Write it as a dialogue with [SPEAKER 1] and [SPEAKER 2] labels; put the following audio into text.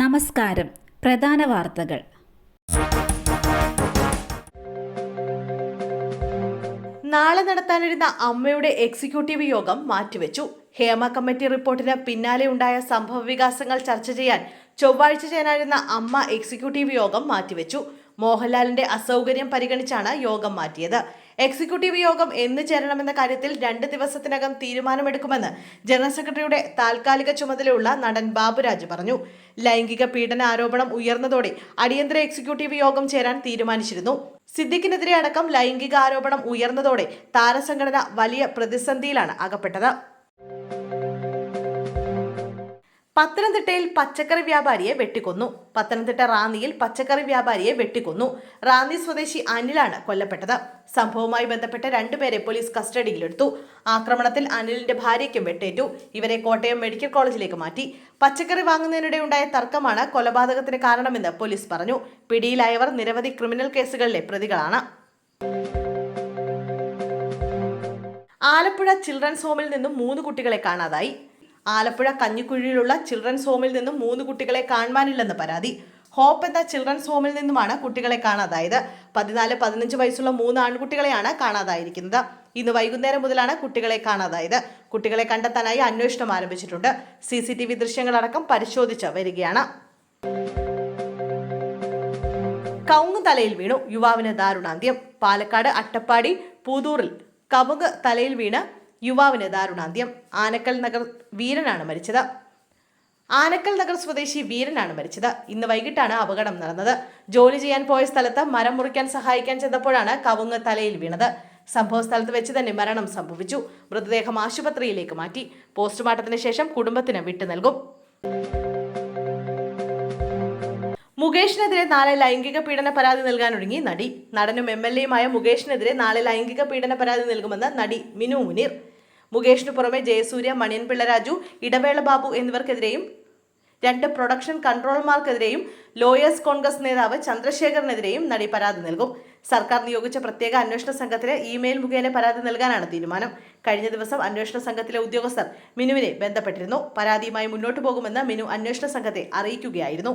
[SPEAKER 1] നമസ്കാരം. പ്രധാന വാർത്തകൾ.
[SPEAKER 2] നാളെ നടത്താനിരുന്ന അമ്മയുടെ എക്സിക്യൂട്ടീവ് യോഗം മാറ്റിവെച്ചു. ഹേമ കമ്മിറ്റി റിപ്പോർട്ടിന് പിന്നാലെ ഉണ്ടായ സംഭവവികാസങ്ങൾ ചർച്ച ചെയ്യാൻ ചൊവ്വാഴ്ച ചേരാനിരുന്ന അമ്മ എക്സിക്യൂട്ടീവ് യോഗം മാറ്റിവെച്ചു. മോഹൻലാലിന്റെ അസൗകര്യം പരിഗണിച്ചാണ് യോഗം മാറ്റിയത്. എക്സിക്യൂട്ടീവ് യോഗം എന്ന് ചേരണമെന്ന കാര്യത്തിൽ 2 ദിവസത്തിനകം തീരുമാനമെടുക്കുമെന്ന് ജനറൽ സെക്രട്ടറിയുടെ താൽക്കാലിക ചുമതലയുള്ള നടൻ ബാബുരാജ് പറഞ്ഞു. ലൈംഗിക പീഡന ആരോപണം ഉയർന്നതോടെ അടിയന്തര എക്സിക്യൂട്ടീവ് യോഗം ചേരാൻ തീരുമാനിച്ചിരുന്നു. സിദ്ദിഖിനെതിരെ അടക്കം ലൈംഗിക ആരോപണം ഉയർന്നതോടെ താരസംഘടന വലിയ പ്രതിസന്ധിയിലാണ് അകപ്പെട്ടത്. പത്തനംതിട്ടയിൽ പച്ചക്കറി വ്യാപാരിയെ വെട്ടിക്കൊന്നു. പത്തനംതിട്ട റാന്നിയിൽ പച്ചക്കറി വ്യാപാരിയെ വെട്ടിക്കൊന്നു. റാന്നി സ്വദേശി അനിലാണ് കൊല്ലപ്പെട്ടത്. സംഭവവുമായി ബന്ധപ്പെട്ട് 2 പേരെ പോലീസ് കസ്റ്റഡിയിലെടുത്തു. ആക്രമണത്തിൽ അനിലിന്റെ ഭാര്യയ്ക്കും വെട്ടേറ്റു. ഇവരെ കോട്ടയം മെഡിക്കൽ കോളേജിലേക്ക് മാറ്റി. പച്ചക്കറി വാങ്ങുന്നതിനിടെ ഉണ്ടായ തർക്കമാണ് കൊലപാതകത്തിന് കാരണമെന്ന് പോലീസ് പറഞ്ഞു. പിടിയിലായവർ നിരവധി ക്രിമിനൽ കേസുകളിലെ പ്രതികളാണ്. ആലപ്പുഴ ചിൽഡ്രൻസ് ഹോമിൽ നിന്നും 3 കുട്ടികളെ കാണാതായി. ആലപ്പുഴ കഞ്ഞിക്കുഴിയിലുള്ള ചിൽഡ്രൻസ് ഹോമിൽ നിന്നും 3 കുട്ടികളെ കാണുവാനില്ലെന്ന് പരാതി. ഹോപ്പ് എന്ന ചിൽഡ്രൻസ് ഹോമിൽ നിന്നുമാണ് കുട്ടികളെ കാണാതായത്. 14-15 വയസ്സുള്ള 3 ആൺകുട്ടികളെയാണ് കാണാതായിരിക്കുന്നത്. ഇന്ന് വൈകുന്നേരം മുതലാണ് കുട്ടികളെ കാണാതായത്. കുട്ടികളെ കണ്ടെത്താനായി അന്വേഷണം ആരംഭിച്ചിട്ടുണ്ട്. CCTV ദൃശ്യങ്ങളടക്കം പരിശോധിച്ച് വരികയാണ്. കവുങ്ങ് തലയിൽ വീണു, യുവാവിന് ദാരുണാന്ത്യം. പാലക്കാട് അട്ടപ്പാടി പൂതൂറിൽ കവുങ്ങ് തലയിൽ വീണ് യുവാവിന് ദാരുണാന്ത്യം. ആനക്കൽ നഗർ വീരനാണ് മരിച്ചത്. ആനക്കൽ നഗർ സ്വദേശി വീരനാണ് മരിച്ചത്. ഇന്ന് വൈകിട്ടാണ് അപകടം നടന്നത്. ജോലി ചെയ്യാൻ പോയ സ്ഥലത്ത് മരം മുറിക്കാൻ സഹായിക്കാൻ ചെന്നപ്പോഴാണ് കവുങ്ങ് തലയിൽ വീണത്. സംഭവ സ്ഥലത്ത് വെച്ച് തന്നെ മരണം സംഭവിച്ചു. മൃതദേഹം ആശുപത്രിയിലേക്ക് മാറ്റി. പോസ്റ്റ്മോർട്ടത്തിന് ശേഷം കുടുംബത്തിന് വിട്ടു നൽകും. മുകേഷിനെതിരെ നാളെ ലൈംഗിക പീഡന പരാതി നൽകാനൊരുങ്ങി നടി. നടനും MLAയുമായ മുകേഷിനെതിരെ നാളെ ലൈംഗിക പീഡന പരാതി നൽകുമെന്ന് നടി മിനു മുനീർ. മുകേഷിനു പുറമെ ജയസൂര്യ, മണിയൻപിള്ള രാജു, ഇടവേള ബാബു എന്നിവർക്കെതിരെയും 2 പ്രൊഡക്ഷൻ കൺട്രോളർമാർക്കെതിരെയും ലോയേഴ്സ് കോൺഗ്രസ് നേതാവ് ചന്ദ്രശേഖറിനെതിരെയും നടി പരാതി നൽകും. സർക്കാർ നിയോഗിച്ച പ്രത്യേക അന്വേഷണ സംഘത്തിന് ഇമെയിൽ മുഖേന പരാതി നൽകാനാണ് തീരുമാനം. കഴിഞ്ഞ ദിവസം അന്വേഷണ സംഘത്തിലെ ഉദ്യോഗസ്ഥർ മിനുവിനെ ബന്ധപ്പെട്ടിരുന്നു. പരാതിയുമായി മുന്നോട്ടു പോകുമെന്ന് മിനു അന്വേഷണ സംഘത്തെ അറിയിക്കുകയായിരുന്നു.